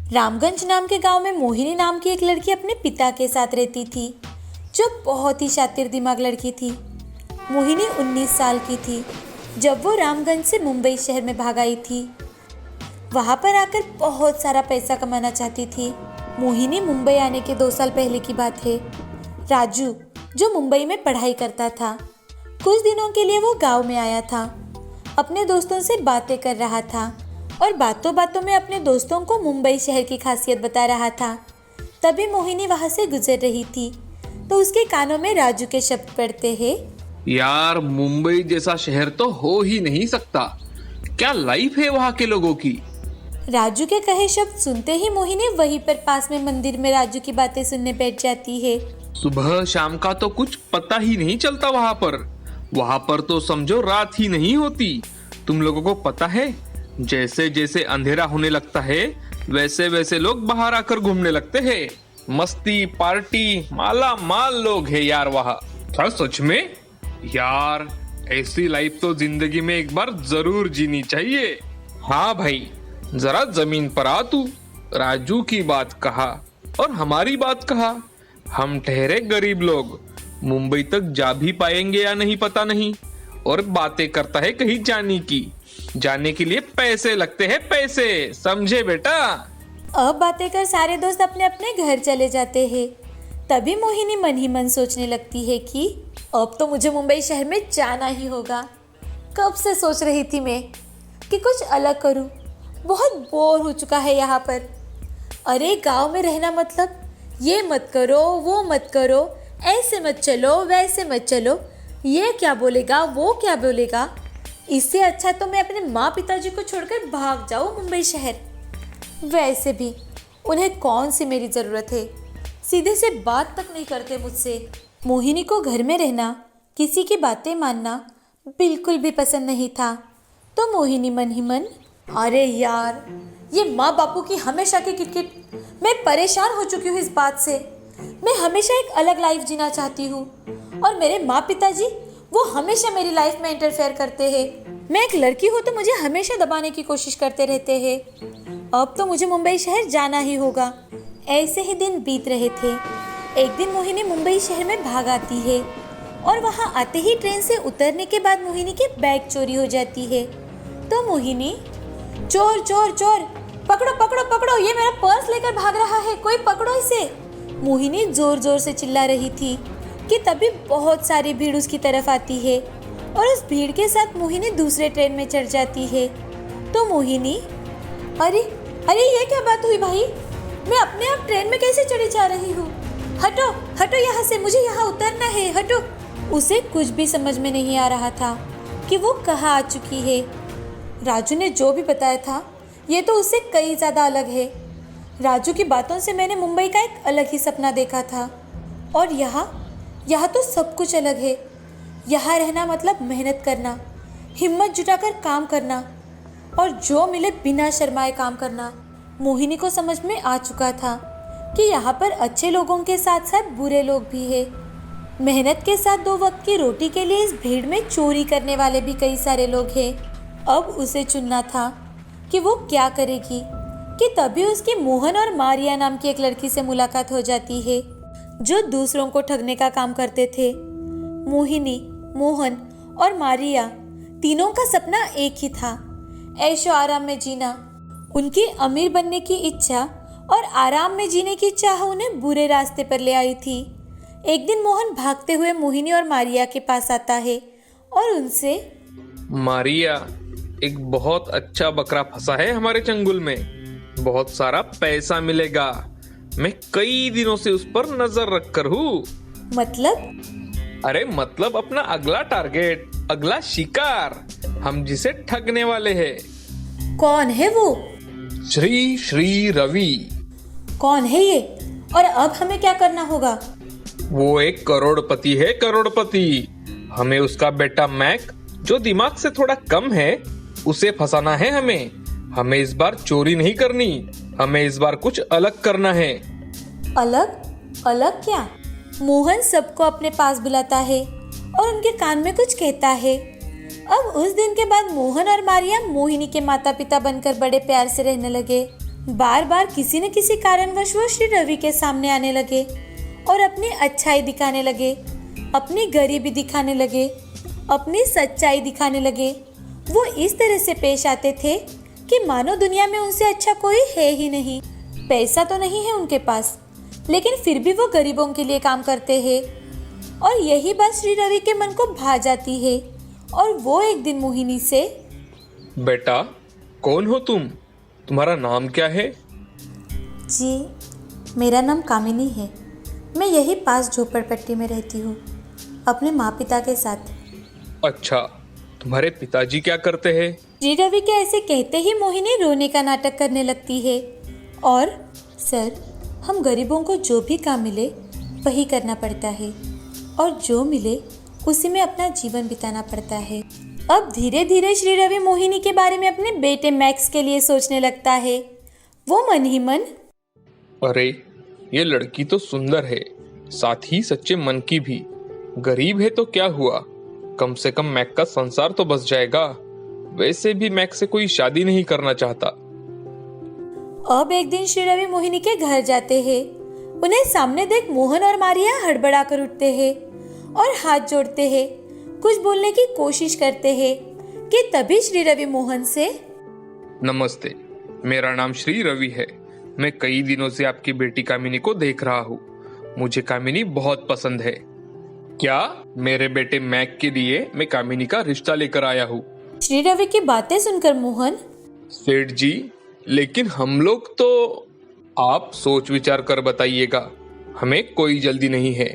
रामगंज नाम के गांव में मोहिनी नाम की एक लड़की अपने पिता के साथ रहती थी, जो बहुत ही शातिर दिमाग लड़की थी। मोहिनी 19 साल की थी जब वो रामगंज से मुंबई शहर में भाग आई थी। वहाँ पर आकर बहुत सारा पैसा कमाना चाहती थी। मोहिनी मुंबई आने के 2 साल पहले की बात है। राजू, जो मुंबई में पढ़ाई करता था, कुछ दिनों के लिए वो गांव में आया था। अपने दोस्तों से बातें कर रहा था और बातों बातों में अपने दोस्तों को मुंबई शहर की खासियत बता रहा था। तभी मोहिनी वहाँ से गुजर रही थी तो उसके कानों में राजू के शब्द पड़ते हैं। यार, मुंबई जैसा शहर तो हो ही नहीं सकता। क्या लाइफ है वहाँ के लोगों की। राजू के कहे शब्द सुनते ही मोहिनी वहीं पर पास में मंदिर में राजू की बातें सुनने बैठ जाती है। सुबह शाम का तो कुछ पता ही नहीं चलता वहाँ पर तो समझो रात ही नहीं होती। तुम लोगों को पता है, जैसे जैसे अंधेरा होने लगता है वैसे वैसे लोग बाहर आकर घूमने लगते हैं। मस्ती पार्टी माला माल लोग है यार वहाँ। क्या सच में? यार, ऐसी लाइफ तो जिंदगी में एक बार जरूर जीनी चाहिए। हाँ भाई, जरा जमीन पर आ तू। राजू की बात कहा और हमारी बात कहा। हम ठहरे गरीब लोग, मुंबई तक जा भी पाएंगे या नहीं पता नहीं। और बातें करता है कहीं जाने के लिए पैसे लगते हैं, पैसे समझे बेटा। अब बातें कर सारे दोस्त अपने अपने घर चले जाते हैं। तभी मोहिनी मन ही मन सोचने लगती है कि अब तो मुझे मुंबई शहर में जाना ही होगा। कब से सोच रही थी मैं कि कुछ अलग करूं। बहुत बोर हो चुका है यहाँ पर। अरे गांव में रहना मतलब ये मत करो, वो मत करो, ऐसे मत चलो, वैसे मत चलो, ये क्या बोलेगा, वो क्या बोलेगा। इससे अच्छा तो मैं अपने माँ पिताजी को छोड़कर भाग जाऊँ मुंबई शहर। वैसे भी उन्हें कौन सी मेरी ज़रूरत है, सीधे से बात तक नहीं करते मुझसे। मोहिनी को घर में रहना, किसी की बातें मानना बिल्कुल भी पसंद नहीं था। तो मोहिनी मन ही मन, अरे यार, ये माँ बापू की हमेशा की किटकिट, मैं परेशान हो चुकी हूँ इस बात से। मैं हमेशा एक अलग लाइफ जीना चाहती हूँ और मेरे माँ पिताजी वो हमेशा मेरी लाइफ में इंटरफेयर करते हैं। मैं एक लड़की हूँ तो मुझे हमेशा दबाने की कोशिश करते रहते हैं। अब तो मुझे मुंबई शहर जाना ही होगा। ऐसे ही दिन बीत रहे थे। एक दिन मोहिनी मुंबई शहर में भाग आती है और वहाँ आते ही ट्रेन से उतरने के बाद मोहिनी के बैग चोरी हो जाती है। तो मोहिनी, चोर चोर चोर, पकड़ो पकड़ो पकड़ो, ये मेरा पर्स लेकर भाग रहा है, कोई पकड़ो इसे। मोहिनी जोर जोर से चिल्ला रही थी कि तभी बहुत सारी भीड़ उसकी तरफ आती है और उस भीड़ के साथ मोहिनी दूसरे ट्रेन में चढ़ जाती है। तो मोहिनी, अरे अरे, ये क्या बात हुई भाई, मैं अपने आप ट्रेन में कैसे चढ़ी जा रही हूँ। हटो हटो यहाँ से, मुझे यहाँ उतरना है, हटो। उसे कुछ भी समझ में नहीं आ रहा था कि वो कहाँ आ चुकी है। राजू ने जो भी बताया था ये तो उससे कई ज़्यादा अलग है। राजू की बातों से मैंने मुंबई का एक अलग ही सपना देखा था और यहाँ तो सब कुछ अलग है। यहाँ रहना मतलब मेहनत करना, हिम्मत जुटाकर काम करना और जो मिले बिना शर्माए काम करना। मोहिनी को समझ में आ चुका था कि यहाँ पर अच्छे लोगों के साथ साथ बुरे लोग भी हैं। मेहनत के साथ 2 वक्त की रोटी के लिए इस भीड़ में चोरी करने वाले भी कई सारे लोग हैं। अब उसे चुनना था कि वो क्या करेगी कि तभी उसकी मोहन और मारिया नाम की एक लड़की से मुलाकात हो जाती है, जो दूसरों को ठगने का काम करते थे। मोहिनी, मोहन और मारिया तीनों का सपना एक ही था, ऐशो आराम में जीना। उनकी अमीर बनने की इच्छा और आराम में जीने की चाह उन्हें बुरे रास्ते पर ले आई थी। एक दिन मोहन भागते हुए मोहिनी और मारिया के पास आता है और उनसे, मारिया, एक बहुत अच्छा बकरा फंसा है हमारे चंगुल में, बहुत सारा पैसा मिलेगा। मैं कई दिनों से उस पर नजर रख कर हूँ। मतलब? अरे मतलब अपना अगला टारगेट, अगला शिकार, हम जिसे ठगने वाले हैं। कौन है वो? श्री रवि। कौन है ये और अब हमें क्या करना होगा? वो एक करोड़पति है, करोड़पति। हमें उसका बेटा मैक, जो दिमाग से थोड़ा कम है, उसे फंसाना है। हमें इस बार चोरी नहीं करनी, हमें इस बार कुछ अलग करना है। अलग? अलग क्या? मोहन सबको अपने पास बुलाता है और उनके कान में कुछ कहता है। अब उस दिन के बाद मोहन और मारिया मोहिनी के माता पिता बनकर बड़े प्यार से रहने लगे। बार बार किसी न किसी कारणवश वो श्री रवि के सामने आने लगे और अपनी अच्छाई दिखाने लगे, अपनी गरीबी दिखाने लगे, अपनी सच्चाई दिखाने लगे। वो इस तरह से पेश आते थे कि मानो दुनिया में उनसे अच्छा कोई है ही नहीं। पैसा तो नहीं है उनके पास, लेकिन फिर भी वो गरीबों के लिए काम करते हैं। और यही बात श्री रवि के मन को भा जाती है और वो एक दिन मोहिनी से, बेटा कौन हो तुम? तुम्हारा नाम क्या है? जी, मेरा नाम कामिनी है। मैं यही पास झोपड़पट्टी में रहती हूँ अपने माँ पिता के साथ। अच्छा, तुम्हारे पिताजी क्या करते हैं? श्री रवि के ऐसे कहते ही मोहिनी रोने का नाटक करने लगती है और, सर, हम गरीबों को जो भी काम मिले वही करना पड़ता है और जो मिले उसी में अपना जीवन बिताना पड़ता है। अब धीरे धीरे श्री रवि मोहिनी के बारे में अपने बेटे मैक्स के लिए सोचने लगता है। वो मन ही मन, अरे ये लड़की तो सुंदर है, साथ ही सच्चे मन की भी। गरीब है तो क्या हुआ, कम से कम मैक का संसार तो बस जाएगा। वैसे भी मैक से कोई शादी नहीं करना चाहता। अब एक दिन श्री रवि मोहिनी के घर जाते हैं। उन्हें सामने देख मोहन और मारिया हड़बड़ा कर उठते हैं और हाथ जोड़ते हैं, कुछ बोलने की कोशिश करते हैं कि तभी श्री रवि मोहन से, नमस्ते, मेरा नाम श्री रवि है। मैं कई दिनों से आपकी बेटी कामिनी को देख रहा हूँ। मुझे कामिनी बहुत पसंद है। क्या मेरे बेटे मैक के लिए मैं कामिनी का रिश्ता लेकर आया हूँ। श्री रवि की बातें सुनकर मोहन, सेठ जी, लेकिन हम लोग तो, आप सोच विचार कर बताइएगा, हमें कोई जल्दी नहीं है।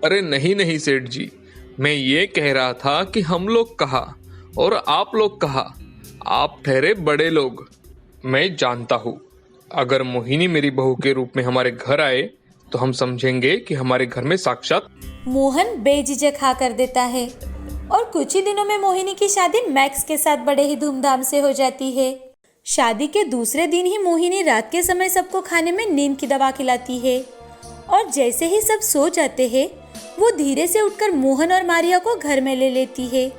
अरे नहीं नहीं सेठ जी, मैं ये कह रहा था कि हम लोग कहा और आप लोग कहा, आप ठहरे बड़े लोग। मैं जानता हूँ, अगर मोहिनी मेरी बहू के रूप में हमारे घर आए तो हम समझेंगे कि हमारे घर में साक्षात। मोहन बेझिझक हाँ कर देता है और कुछ ही दिनों में मोहिनी की शादी मैक्स के साथ बड़े ही धूमधाम से हो जाती है। शादी के दूसरे दिन ही मोहिनी रात के समय सबको खाने में नींद की दवा खिलाती है और जैसे ही सब सो जाते हैं वो धीरे से उठकर मोहन और मारिया को घर में ले लेती है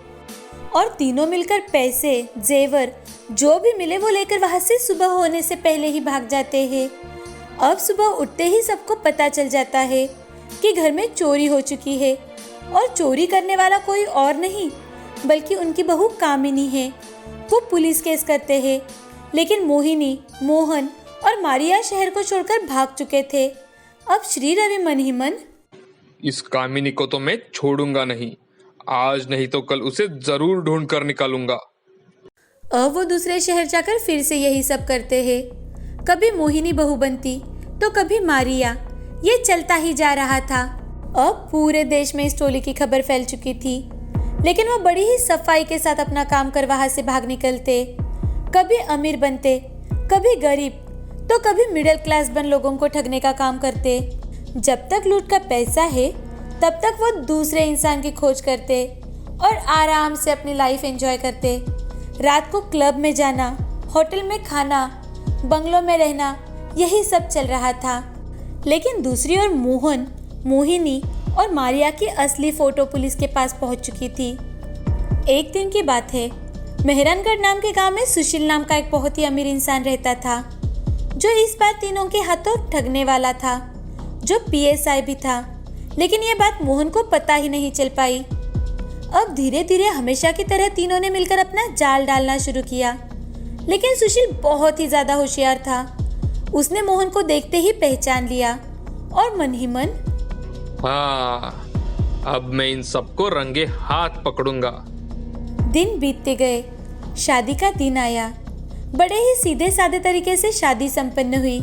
और तीनों मिलकर पैसे, जेवर जो भी मिले वो लेकर वहां से सुबह होने से पहले ही भाग जाते हैं। अब सुबह उठते ही सबको पता चल जाता है कि घर में चोरी हो चुकी है और चोरी करने वाला कोई और नहीं बल्कि उनकी बहू कामिनी है। वो पुलिस केस करते हैं, लेकिन मोहिनी, मोहन और मारिया शहर को छोड़कर भाग चुके थे। अब श्री रवि मन ही मन, इस कामिनी को तो मैं छोड़ूंगा नहीं, आज नहीं तो कल उसे जरूर ढूंढ कर निकालूंगा। अब वो दूसरे शहर जाकर फिर से यही सब करते हैं। कभी मोहिनी बहू बनती तो कभी मारिया, ये चलता ही जा रहा था। अब पूरे देश में इस टोली की खबर फैल चुकी थी, लेकिन वो बड़ी ही सफाई के साथ अपना काम कर वहां से भाग निकलते। कभी अमीर बनते, कभी गरीब, तो कभी मिडिल क्लास बन लोगों को ठगने का काम करते। जब तक लूट का पैसा है तब तक वो दूसरे इंसान की खोज करते और आराम से अपनी लाइफ एंजॉय करते। रात को क्लब में जाना, होटल में खाना, बंगलों में रहना, यही सब चल रहा था। लेकिन दूसरी ओर मोहन, मोहिनी और मारिया की असली फोटो पुलिस के पास पहुंच चुकी थी। एक दिन की बात है, मेहरानगढ़ नाम के गांव में सुशील नाम का एक बहुत ही अमीर इंसान रहता था, जो इस बार तीनों के हाथों ठगने वाला था, जो PSI भी था। लेकिन ये बात मोहन को पता ही नहीं चल पाई। अब धीरे धीरे हमेशा की तरह तीनों ने मिलकर अपना जाल डालना शुरू किया, लेकिन सुशील बहुत ही ज्यादा होशियार था। उसने मोहन को देखते ही पहचान लिया और मन ही मन, हाँ, अब मैं इन सबको रंगे हाथ पकड़ूंगा। दिन बीतते गए, शादी का दिन आया। बड़े ही सीधे साधे तरीके से शादी संपन्न हुई।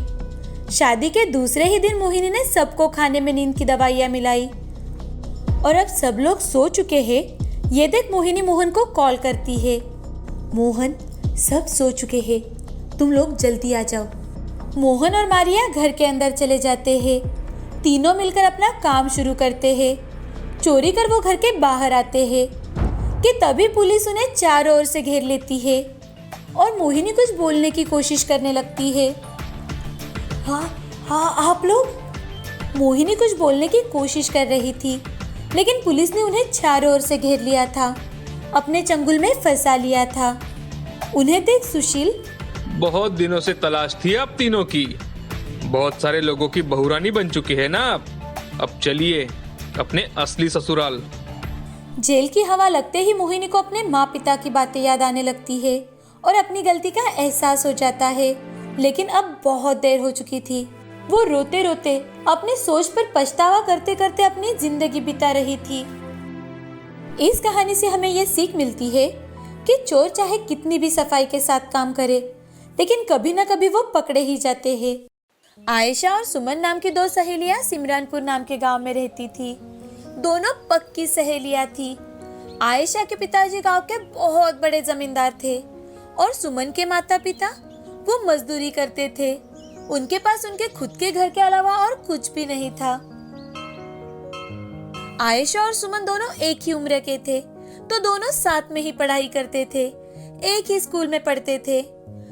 शादी के दूसरे ही दिन मोहिनी ने सबको खाने में नींद की दवाइयाँ मिलाई और अब सब लोग सो चुके हैं। ये देख मोहिनी मोहन को कॉल करती है, मोहन, सब सो चुके हैं, तुम लोग जल्दी आ जाओ। मोहन और मारिया घर के अंदर चले जाते हैं। तीनों मिलकर अपना काम शुरू करते हैं। चोरी कर वो घर के बाहर आते हैं कि तभी पुलिस उन्हें चारों ओर से घेर लेती है और मोहिनी कुछ बोलने की कोशिश करने लगती है। हाँ, आप लोग? मोहिनी कुछ बोलने की कोशिश कर रही थी, लेकिन पुलिस ने उन्हें चारों ओर से घेर लिया था, अपने चंगुल में फंसा लिया था। उन्हें देख सुशील, बहुत दिनों से तलाश थी आप तीनों की। बहुत सारे लोगों की बहुरानी बन चुकी है ना आप। अब चलिए अपने असली ससुराल। जेल की हवा लगते ही मोहिनी को अपने माँ पिता की बातें याद आने लगती है और अपनी गलती का एहसास हो जाता है। लेकिन अब बहुत देर हो चुकी थी। वो रोते रोते अपनी सोच पर पछतावा करते करते अपनी जिंदगी बिता रही थी। इस कहानी से हमें यह सीख मिलती है कि चोर चाहे कितनी भी सफाई के साथ काम करे, लेकिन कभी न कभी वो पकड़े ही जाते हैं। आयशा और सुमन नाम की दो सहेलियां सिमरानपुर नाम के गांव में रहती थी। दोनों पक्की सहेलियां थी। आयशा के पिताजी गांव के बहुत बड़े जमींदार थे और सुमन के माता पिता वो मजदूरी करते थे। उनके पास उनके खुद के घर के अलावा और कुछ भी नहीं था। आयशा और सुमन दोनों एक ही उम्र के थे, तो दोनों साथ में ही पढ़ाई करते थे, एक ही स्कूल में पढ़ते थे।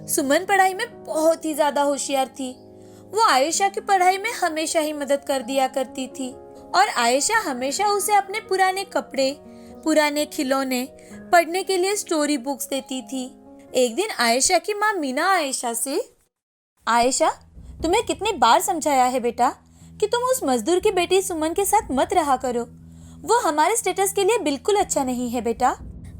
सुमन पढ़ाई में बहुत ही ज्यादा होशियार थी। वो आयशा की पढ़ाई में हमेशा ही मदद कर दिया करती थी और आयशा हमेशा उसे अपने पुराने कपड़े, पुराने खिलौने, पढ़ने के लिए स्टोरी बुक्स देती थी। एक दिन आयशा की माँ मीना आयशा से, आयशा, तुम्हें कितनी बार समझाया है बेटा कि तुम उस मजदूर की बेटी सुमन के साथ मत रहा करो। वो हमारे स्टेटस के लिए बिल्कुल अच्छा नहीं है बेटा।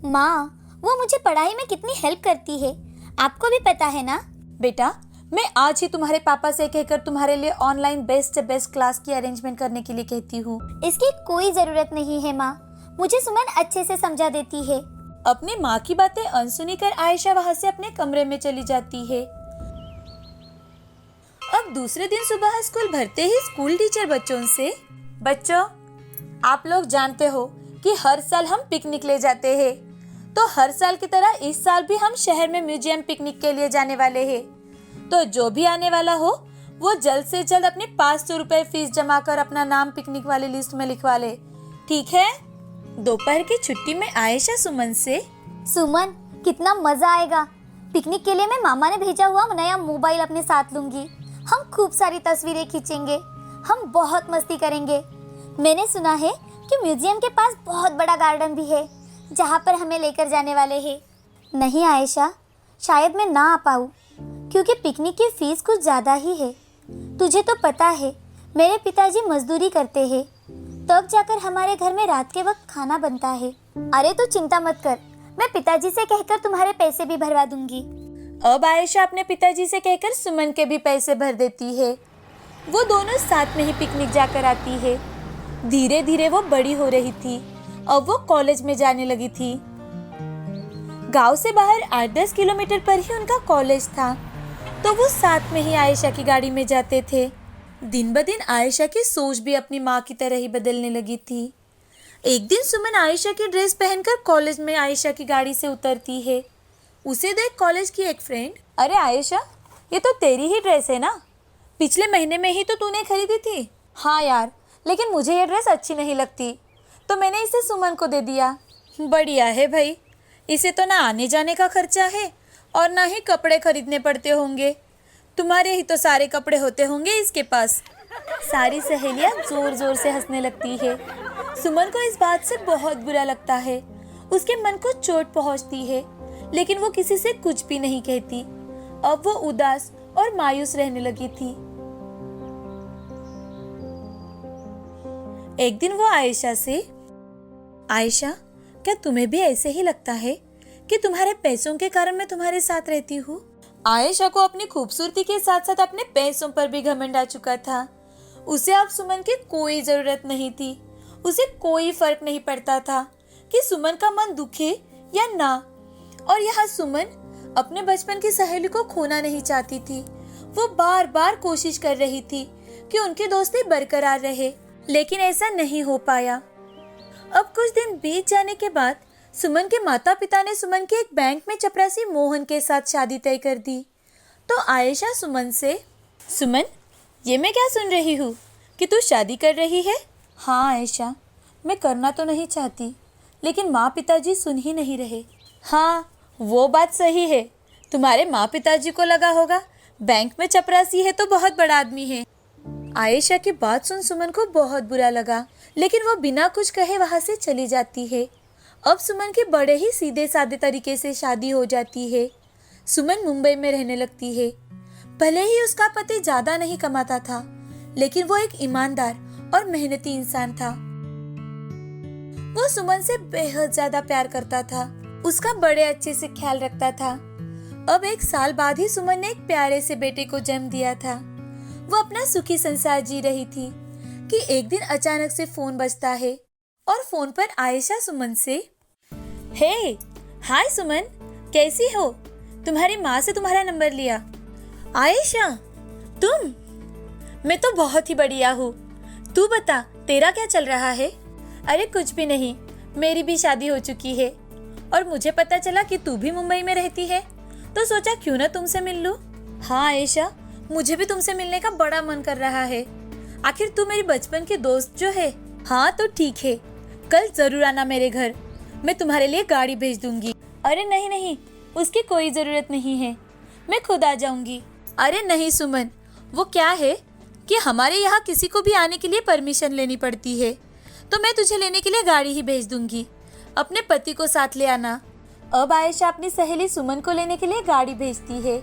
माँ, वो मुझे पढ़ाई में कितनी हेल्प करती है, आपको भी पता है ना। बेटा, मैं आज ही तुम्हारे पापा से कहकर तुम्हारे लिए ऑनलाइन बेस्ट से बेस्ट क्लास की अरेंजमेंट करने के लिए कहती हूँ। इसकी कोई जरूरत नहीं है माँ, मुझे सुमन अच्छे से समझा देती है। अपनी माँ की बातें अनसुनी कर आयशा वहाँ से अपने कमरे में चली जाती है। अब दूसरे दिन सुबह स्कूल भरते ही स्कूल टीचर बच्चों से, बच्चों, आप लोग जानते हो कि हर साल हम पिकनिक ले जाते हैं, तो हर साल की तरह इस साल भी हम शहर में म्यूजियम पिकनिक के लिए जाने वाले हैं। तो जो भी आने वाला हो वो जल्द से जल्द अपनी 500 रुपए फीस जमा कर अपना नाम पिकनिक वाली लिस्ट में लिखवा ले, ठीक है? दोपहर की छुट्टी में आयशा सुमन से, सुमन, कितना मजा आएगा। पिकनिक के लिए मैं मामा ने भेजा हुआ नया मोबाइल अपने साथ लूंगी। हम खूब सारी तस्वीरें खींचेंगे, हम बहुत मस्ती करेंगे। मैंने सुना है कि म्यूजियम के पास बहुत बड़ा गार्डन भी है जहाँ पर हमें लेकर जाने वाले हैं। नहीं आयशा, शायद मैं ना आ पाऊँ क्योंकि पिकनिक की फीस कुछ ज़्यादा ही है। तुझे तो पता है मेरे पिताजी मजदूरी करते हैं, तब जाकर हमारे घर में रात के वक्त खाना बनता है। अरे तू चिंता मत कर, मैं पिताजी से कहकर तुम्हारे पैसे भी भरवा दूंगी। अब आयशा अपने पिताजी से कहकर सुमन के भी पैसे भर देती है। वो दोनों साथ में ही पिकनिक जाकर आती है। धीरे धीरे वो बड़ी हो रही थी। अब वो कॉलेज में जाने लगी थी। गांव से बाहर 8-10 किलोमीटर पर ही उनका कॉलेज था, तो वो साथ में ही आयशा की गाड़ी में जाते थे। दिन ब दिन आयशा की सोच भी अपनी माँ की तरह ही बदलने लगी थी। एक दिन सुमन आयशा की ड्रेस पहनकर कॉलेज में आयशा की गाड़ी से उतरती है। उसे देख कॉलेज की एक फ्रेंड, अरे आयशा, ये तो तेरी ही ड्रेस है ना? पिछले महीने में ही तो तूने खरीदी थी। हाँ यार, लेकिन मुझे ये ड्रेस अच्छी नहीं लगती, तो मैंने इसे सुमन को दे दिया। बढ़िया है भाई, इसे तो ना आने जाने का खर्चा है और ना ही कपड़े खरीदने पड़ते होंगे। तुम्हारे ही तो सारे कपड़े होते होंगे इसके पास। सारी सहेलियां जोर जोर से हंसने लगती है। सुमन को इस बात से बहुत बुरा लगता है। उसके मन को चोट पहुंचती है, लेकिन वो किसी से कुछ भी नहीं कहती। अब वो उदास और मायूस रहने लगी थी। एक दिन वो आयशा से, आयशा, क्या तुम्हें भी ऐसे ही लगता है कि तुम्हारे पैसों के कारण मैं तुम्हारे साथ रहती हूँ? आयशा को अपनी खूबसूरती के साथ साथ अपने पैसों पर भी घमंड आ चुका था। उसे अब सुमन की कोई जरूरत नहीं थी। उसे कोई फर्क नहीं पड़ता था कि सुमन का मन दुखे या ना। और यहाँ सुमन अपने बचपन की सहेली को खोना नहीं चाहती थी। वो बार बार कोशिश कर रही थी कि उनकी दोस्ती बरकरार रहे, लेकिन ऐसा नहीं हो पाया। अब कुछ दिन बीत जाने के बाद सुमन के माता पिता ने सुमन के एक बैंक में चपरासी मोहन के साथ शादी तय कर दी। तो आयशा सुमन से, सुमन, ये मैं क्या सुन रही हूँ कि तू शादी कर रही है? हाँ आयशा, मैं करना तो नहीं चाहती, लेकिन माँ पिताजी सुन ही नहीं रहे। हाँ, वो बात सही है। तुम्हारे माँ पिताजी को लगा होगा बैंक में चपरासी है तो बहुत बड़ा आदमी है। आयशा की बात सुन सुमन को बहुत बुरा लगा, लेकिन वो बिना कुछ कहे वहाँ से चली जाती है। अब सुमन के बड़े ही सीधे साधे तरीके से शादी हो जाती है। सुमन मुंबई में रहने लगती है। भले ही उसका पति ज्यादा नहीं कमाता था, लेकिन वो एक ईमानदार और मेहनती इंसान था। वो सुमन से बेहद ज्यादा प्यार करता था, उसका बड़े अच्छे से ख्याल रखता था। अब 1 साल बाद ही सुमन ने एक प्यारे से बेटे को जन्म दिया था। वो अपना सुखी संसार जी रही थी कि एक दिन अचानक से फोन बजता है और फोन पर आयशा सुमन से, हे हाय सुमन, कैसी हो? तुम्हारी माँ से तुम्हारा नंबर लिया। आयशा, तुम? मैं तो बहुत ही बढ़िया हूँ। तू बता, तेरा क्या चल रहा है? अरे कुछ भी नहीं, मेरी भी शादी हो चुकी है और मुझे पता चला कि तू भी मुंबई में रहती है, तो सोचा क्यों ना तुमसे मिल लूं। हाँ आयशा, मुझे भी तुमसे मिलने का बड़ा मन कर रहा है। आखिर तू मेरी बचपन की दोस्त जो है। हाँ तो ठीक है, कल जरूर आना मेरे घर, मैं तुम्हारे लिए गाड़ी भेज दूंगी। अरे नहीं नहीं, उसकी कोई जरूरत नहीं है, मैं खुद आ जाऊंगी। अरे नहीं सुमन, वो क्या है कि हमारे यहाँ किसी को भी आने के लिए परमिशन लेनी पड़ती है, तो मैं तुझे लेने के लिए गाड़ी ही भेज दूंगी। अपने पति को साथ ले आना। अब आयशा अपनी सहेली सुमन को लेने के लिए गाड़ी भेजती है।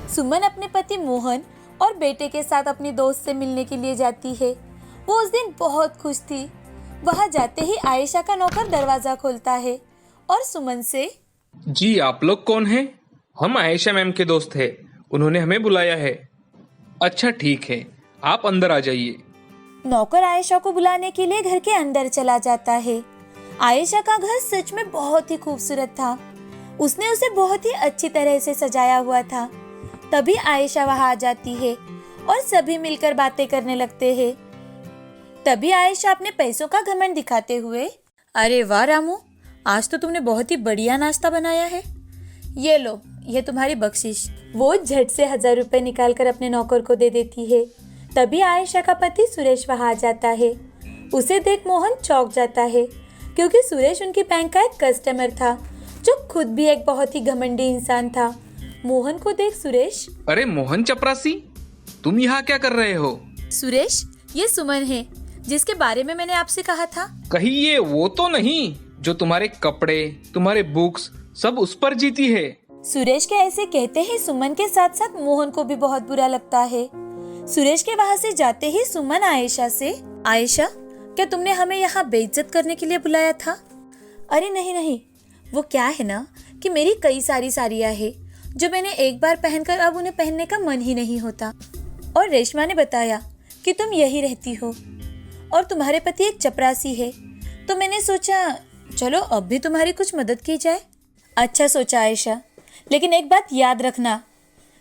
सुमन अपने पति मोहन और बेटे के साथ अपनी दोस्त से मिलने के लिए जाती है। वो उस दिन बहुत खुश थी। वहां जाते ही आयशा का नौकर दरवाजा खोलता है और सुमन से, जी आप लोग कौन हैं? हम आयशा मैम के दोस्त हैं, उन्होंने हमें बुलाया है। अच्छा ठीक है, आप अंदर आ जाइए। नौकर आयशा को बुलाने के लिए घर के अंदर चला जाता है। आयशा का घर सच में बहुत ही खूबसूरत था। उसने उसे बहुत ही अच्छी तरह से सजाया हुआ था। तभी आयशा वहां आ जाती है और सभी मिलकर बातें करने लगते हैं। तभी आयशा अपने पैसों का घमंड दिखाते हुए, अरे वाह रामू, आज तो तुमने बहुत ही बढ़िया नाश्ता बनाया है। ये लो, ये तुम्हारी बख्शिश। वो झट से 1000 रुपए निकाल कर अपने नौकर को दे देती है। तभी आयशा का पति सुरेश वहां आ जाता है। उसे देख मोहन चौंक जाता है, क्योंकि सुरेश उनकी बैंक का एक कस्टमर था, जो खुद भी एक बहुत ही घमंडी इंसान था। मोहन को देख सुरेश, अरे मोहन चपरासी, तुम यहाँ क्या कर रहे हो? सुरेश, ये सुमन है जिसके बारे में मैंने आपसे कहा था। कहीं ये वो तो नहीं जो तुम्हारे कपड़े, तुम्हारे बुक्स सब उस पर जीती है? सुरेश के ऐसे कहते ही सुमन के साथ साथ मोहन को भी बहुत बुरा लगता है। सुरेश के वहां से जाते ही सुमन आयशा से, आयशा, क्या तुमने हमें यहाँ बेइज्जत करने के लिए बुलाया था? अरे नहीं नहीं, वो क्या है ना कि मेरी कई सारी साड़ियाँ हैं जो मैंने एक बार पहनकर अब उन्हें पहनने का मन ही नहीं होता। और रेशमा ने बताया कि तुम यही रहती हो और तुम्हारे पति एक चपरासी है, तो मैंने सोचा चलो अब भी तुम्हारी कुछ मदद की जाए। अच्छा सोचा आयशा, लेकिन एक बात याद रखना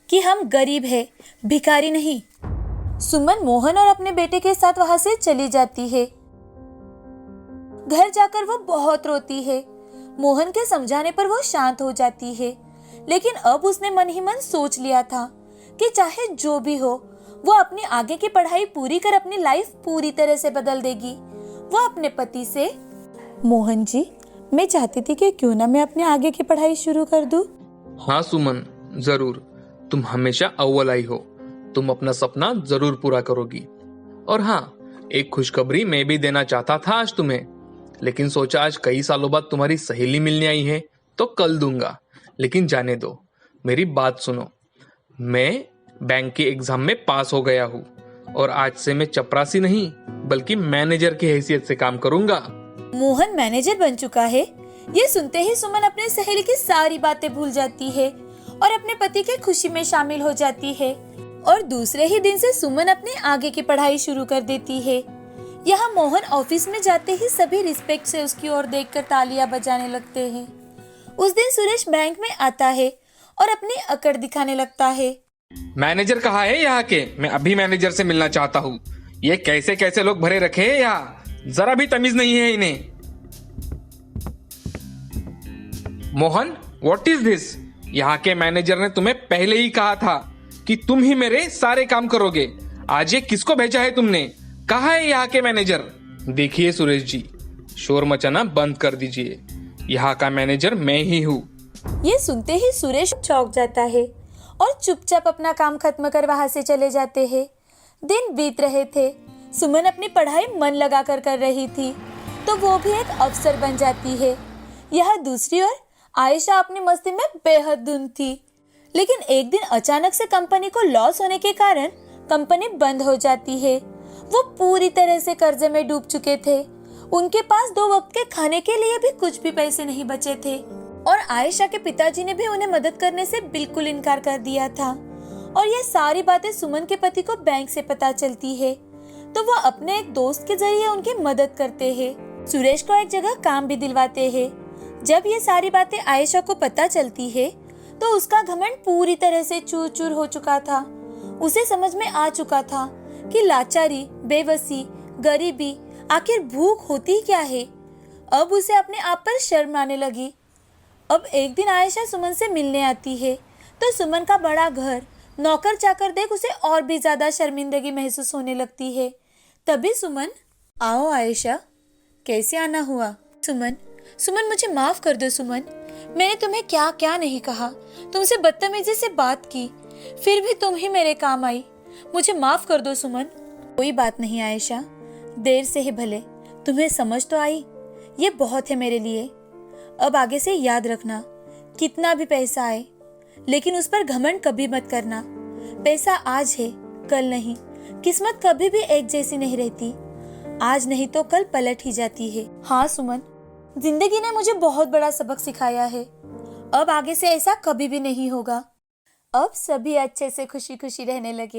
कि हम गरीब हैं, भिखारी नहीं। सुमन मोहन और अपने बेटे के साथ वहां से चली जाती है। घर जाकर वो बहुत रोती है। मोहन के समझाने पर वो शांत हो जाती है, लेकिन अब उसने मन ही मन सोच लिया था कि चाहे जो भी हो, वो अपनी आगे की पढ़ाई पूरी कर अपनी लाइफ पूरी तरह से बदल देगी। वो अपने पति से, मोहन जी, मैं चाहती थी कि क्यों ना मैं अपने आगे की पढ़ाई शुरू कर दूं। हाँ सुमन, जरूर, तुम हमेशा अव्वल आई हो, तुम अपना सपना जरूर पूरा करोगी। और हाँ, एक खुशखबरी मैं भी देना चाहता था आज तुम्हें, लेकिन सोचा आज कई सालों बाद तुम्हारी सहेली मिलने आई है तो कल दूंगा। लेकिन जाने दो, मेरी बात सुनो। मैं बैंक के एग्जाम में पास हो गया हूँ और आज से मैं चपरासी नहीं बल्कि मैनेजर की हैसियत से काम करूंगा। मोहन मैनेजर बन चुका है। ये सुनते ही सुमन अपने सहेली की सारी बातें भूल जाती है और अपने पति के खुशी में शामिल हो जाती है। और दूसरे ही दिन से सुमन अपने आगे की पढ़ाई शुरू कर देती है। यहाँ मोहन ऑफिस में जाते ही सभी रिस्पेक्ट से उसकी ओर देखकर तालियां बजाने लगते हैं। उस दिन सुरेश बैंक में आता है और अपनी अकड़ दिखाने लगता है। मैनेजर कहाँ है यहाँ के? मैं अभी मैनेजर से मिलना चाहता हूँ। ये कैसे कैसे लोग भरे रखे हैं यहाँ, जरा भी तमीज नहीं है इन्हें। Mohan, what is this? यहाँ के मैनेजर ने तुम्हें पहले ही कहा था कि तुम ही मेरे सारे काम करोगे। आज ये किसको भेजा है तुमने? कहाँ है यहाँ के मैनेजर? देखिए सुरेश जी, शोर मचाना बंद कर दीजिए। यहाँ का मैनेजर मैं ही हूँ। ये सुनते ही सुरेश चौंक जाता है और चुपचाप अपना काम खत्म कर वहां से चले जाते हैं। दिन बीत रहे थे। सुमन अपनी पढ़ाई मन लगाकर कर रही थी, तो वो भी एक अफसर बन जाती है। यह दूसरी ओर आयशा अपनी मस्ती में बेहद धुन थी, लेकिन एक दिन अचानक से कंपनी को लॉस होने के कारण कंपनी बंद हो जाती है। वो पूरी तरह से कर्जे में डूब चुके थे। उनके पास 2 वक्त के खाने के लिए भी कुछ भी पैसे नहीं बचे थे और आयशा के पिताजी ने भी उन्हें मदद करने से बिल्कुल इनकार कर दिया था। और ये सारी बातें सुमन के पति को बैंक से पता चलती है, तो वो अपने एक दोस्त के जरिए उनकी मदद करते हैं। सुरेश को एक जगह काम भी दिलवाते हैं। जब ये सारी बातें आयशा को पता चलती है तो उसका घमंड पूरी तरह से चूर चूर हो चुका था। उसे समझ में आ चुका था कि लाचारी, बेबसी, गरीबी, आखिर भूख होती क्या है। अब उसे अपने आप पर शर्म आने लगी। अब एक दिन आयशा सुमन से मिलने आती है तो सुमन का बड़ा घर, नौकर चाकर देख उसे और भी ज्यादा शर्मिंदगी महसूस होने लगती है। तभी सुमन, आओ आयशा, कैसे आना हुआ? सुमन मुझे माफ कर दो सुमन, मैंने तुम्हें क्या क्या नहीं कहा, तुमसे बदतमीजी से बात की, फिर भी तुम ही मेरे काम आई, मुझे माफ कर दो सुमन। कोई बात नहीं आयशा, देर से ही भले, तुम्हें समझ तो आई, ये बहुत है मेरे लिए। अब आगे से याद रखना, कितना भी पैसा आए लेकिन उस पर घमंड कभी मत करना। पैसा आज है, कल नहीं। किस्मत कभी भी एक जैसी नहीं रहती, आज नहीं तो कल पलट ही जाती है। हाँ सुमन, जिंदगी ने मुझे बहुत बड़ा सबक सिखाया है। अब आगे से ऐसा कभी भी नहीं होगा। अब सभी अच्छे से खुशी खुशी रहने लगे।